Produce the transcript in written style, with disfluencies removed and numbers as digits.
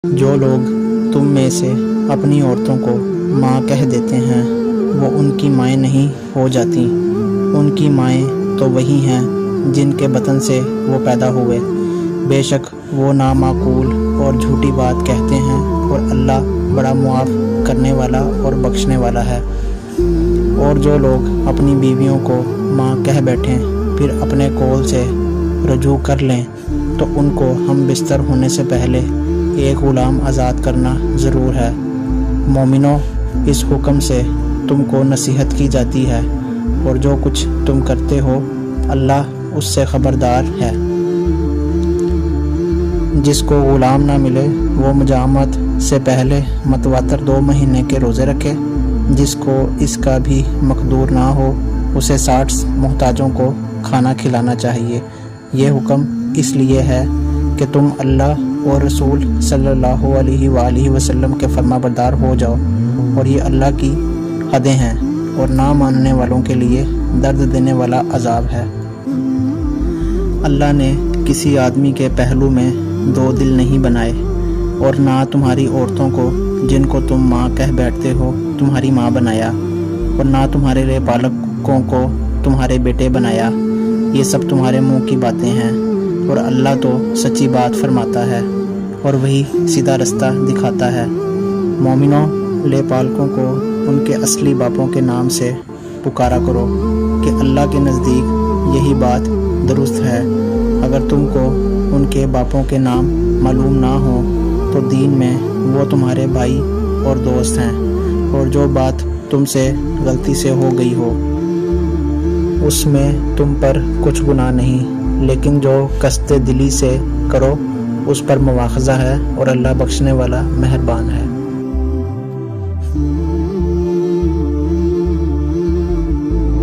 جو لوگ تم میں سے اپنی عورتوں کو ماں کہہ دیتے ہیں وہ ان کی مائیں نہیں ہو جاتیں، ان کی مائیں تو وہی ہیں جن کے بطن سے وہ پیدا ہوئے۔ بے شک وہ نامعقول اور جھوٹی بات کہتے ہیں اور اللہ بڑا معاف کرنے والا اور بخشنے والا ہے۔ اور جو لوگ اپنی بیویوں کو ماں کہہ بیٹھیں پھر اپنے قول سے رجوع کر لیں تو ان کو ہم بستر ہونے سے پہلے ایک غلام آزاد کرنا ضرور ہے۔ مومنو، اس حکم سے تم کو نصیحت کی جاتی ہے اور جو کچھ تم کرتے ہو اللہ اس سے خبردار ہے۔ جس کو غلام نہ ملے وہ مجامعت سے پہلے متواتر 2 مہینے کے روزے رکھے۔ جس کو اس کا بھی مقدور نہ ہو اسے 60 محتاجوں کو کھانا کھلانا چاہیے۔ یہ حکم اس لیے ہے کہ تم اللہ اور رسول صلی اللہ علیہ وآلہ وسلم کے فرما بردار ہو جاؤ، اور یہ اللہ کی حدیں ہیں اور نہ ماننے والوں کے لیے درد دینے والا عذاب ہے۔ اللہ نے کسی آدمی کے پہلو میں 2 دل نہیں بنائے، اور نہ تمہاری عورتوں کو جن کو تم ماں کہہ بیٹھتے ہو تمہاری ماں بنایا، اور نہ تمہارے لے پالکوں کو تمہارے بیٹے بنایا۔ یہ سب تمہارے منہ کی باتیں ہیں، اور اللہ تو سچی بات فرماتا ہے اور وہی سیدھا رستہ دکھاتا ہے۔ مومنوں، لے پالکوں کو ان کے اصلی باپوں کے نام سے پکارا کرو کہ اللہ کے نزدیک یہی بات درست ہے۔ اگر تم کو ان کے باپوں کے نام معلوم نہ ہو تو دین میں وہ تمہارے بھائی اور دوست ہیں، اور جو بات تم سے غلطی سے ہو گئی ہو اس میں تم پر کچھ گناہ نہیں، لیکن جو قصد دلی سے کرو اس پر مواخذہ ہے، اور اللہ بخشنے والا مہربان ہے۔